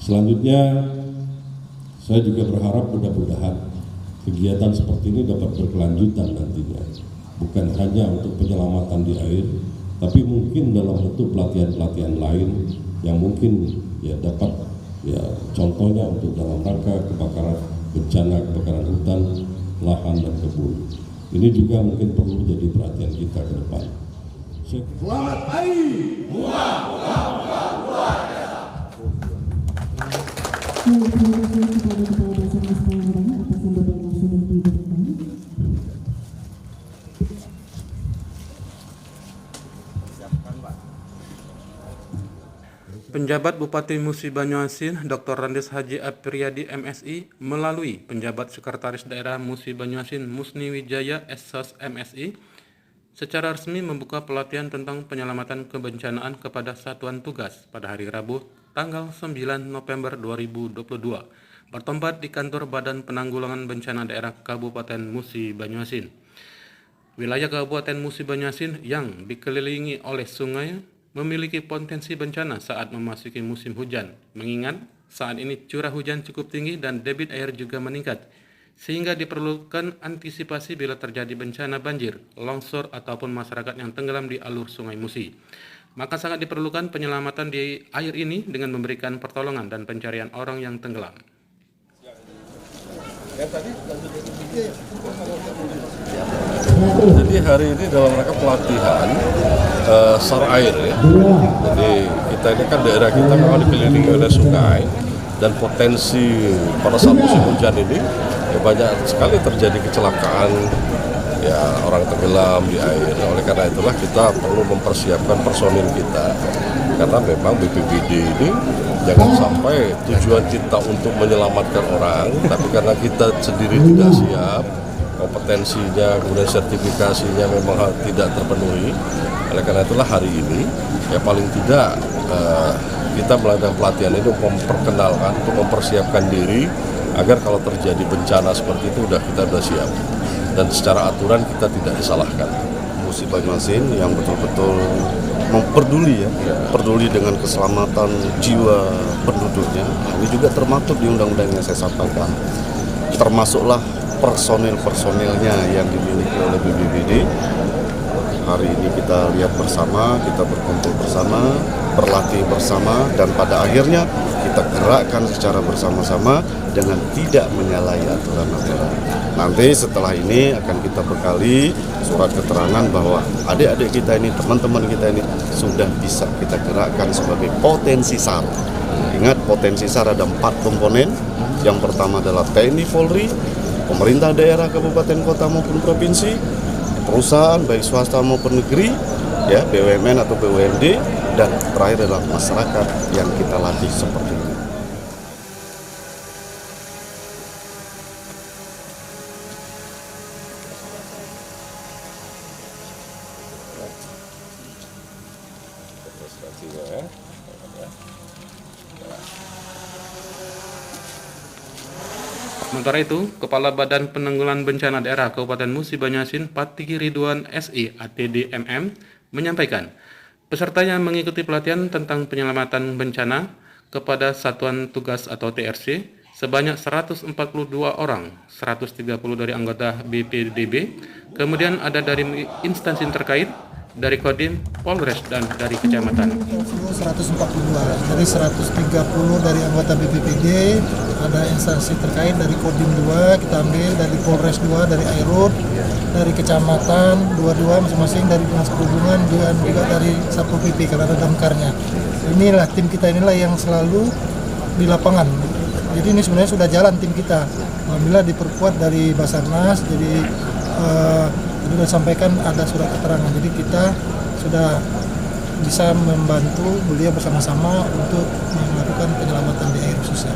Selanjutnya, saya juga berharap mudah-mudahan kegiatan seperti ini dapat berkelanjutan nantinya. Bukan hanya untuk penyelamatan di air, tapi mungkin dalam bentuk pelatihan-pelatihan lain yang mungkin ya dapat ya contohnya untuk dalam rangka kebakaran bencana kebakaran hutan, lahan dan kebun. Ini juga mungkin perlu jadi perhatian kita ke depan. Selamat pagi. Penjabat Bupati Musi Banyuasin, Dr. Randes Haji Apriyadi MSI, melalui penjabat Sekretaris Daerah Musi Banyuasin Musni Wijaya SSOS MSI, secara resmi membuka pelatihan tentang penyelamatan kebencanaan kepada satuan tugas pada hari Rabu, tanggal 9 November 2022, bertempat di kantor Badan Penanggulangan Bencana Daerah Kabupaten Musi Banyuasin. Wilayah Kabupaten Musi Banyuasin yang dikelilingi oleh sungai memiliki potensi bencana saat memasuki musim hujan, mengingat saat ini curah hujan cukup tinggi dan debit air juga meningkat, sehingga diperlukan antisipasi bila terjadi bencana banjir, longsor, ataupun masyarakat yang tenggelam di alur sungai Musi. Maka sangat diperlukan penyelamatan di air ini dengan memberikan pertolongan dan pencarian orang yang tenggelam. Jadi hari ini dalam rangka pelatihan SAR air ya. Jadi kita ini kan daerah kita memang dikelilingi oleh sungai dan potensi pada saat musim hujan ini ya banyak sekali terjadi kecelakaan ya orang tenggelam di air. Oleh karena itulah kita perlu mempersiapkan personil kita karena memang BPBD ini jangan sampai tujuan kita untuk menyelamatkan orang, tapi karena kita sendiri tidak siap, kompetensinya, kemudian sertifikasinya memang tidak terpenuhi. Oleh karena itulah hari ini, ya paling tidak kita melakukan pelatihan ini untuk memperkenalkan, untuk mempersiapkan diri, agar kalau terjadi bencana seperti itu kita sudah siap. Dan secara aturan kita tidak disalahkan. Musi Banyuasin yang betul-betul memperduli peduli dengan keselamatan jiwa penduduknya. Ini juga termaktub di undang-undang yang saya sampaikan. Termasuklah personil-personilnya yang dimiliki oleh BPBD. Hari ini kita lihat bersama, kita berkumpul bersama, berlatih bersama, dan pada akhirnya kita gerakkan secara bersama-sama dengan tidak menyalahi aturan-aturan. Nanti setelah ini akan kita bekali surat keterangan bahwa adik-adik kita ini, teman-teman kita ini sudah bisa kita gerakkan sebagai potensi SAR. Ingat, potensi SAR ada 4 komponen. Yang pertama adalah TNI Polri, pemerintah daerah, kabupaten, kota maupun provinsi, perusahaan baik swasta maupun negeri, ya BUMN atau BUMD, dan terakhir adalah masyarakat yang kita latih seperti ini. Sementara itu, Kepala Badan Penanggulangan Bencana Daerah Kabupaten Musi Banyuasin, Patiki Ridwan SI ATDMM, menyampaikan pesertanya mengikuti pelatihan tentang penyelamatan bencana kepada Satuan Tugas atau TRC sebanyak 142 orang, 130 dari anggota BPDB, kemudian ada dari instansi terkait, dari Kodim, Polres, dan dari kecamatan. 142, dari 130 dari anggota BPPD, ada instansi terkait dari Kodim 2, kita ambil dari Polres 2, dari Airut, dari kecamatan 22 masing-masing, dari Dinas Perhubungan, dan juga dari Satpol PP karena ada damkarnya. Inilah tim kita inilah yang selalu di lapangan. Jadi ini sebenarnya sudah jalan tim kita. Alhamdulillah diperkuat dari Basarnas, jadi sudah sampaikan ada surat keterangan, jadi kita sudah bisa membantu beliau bersama-sama untuk melakukan penyelamatan di air khususnya.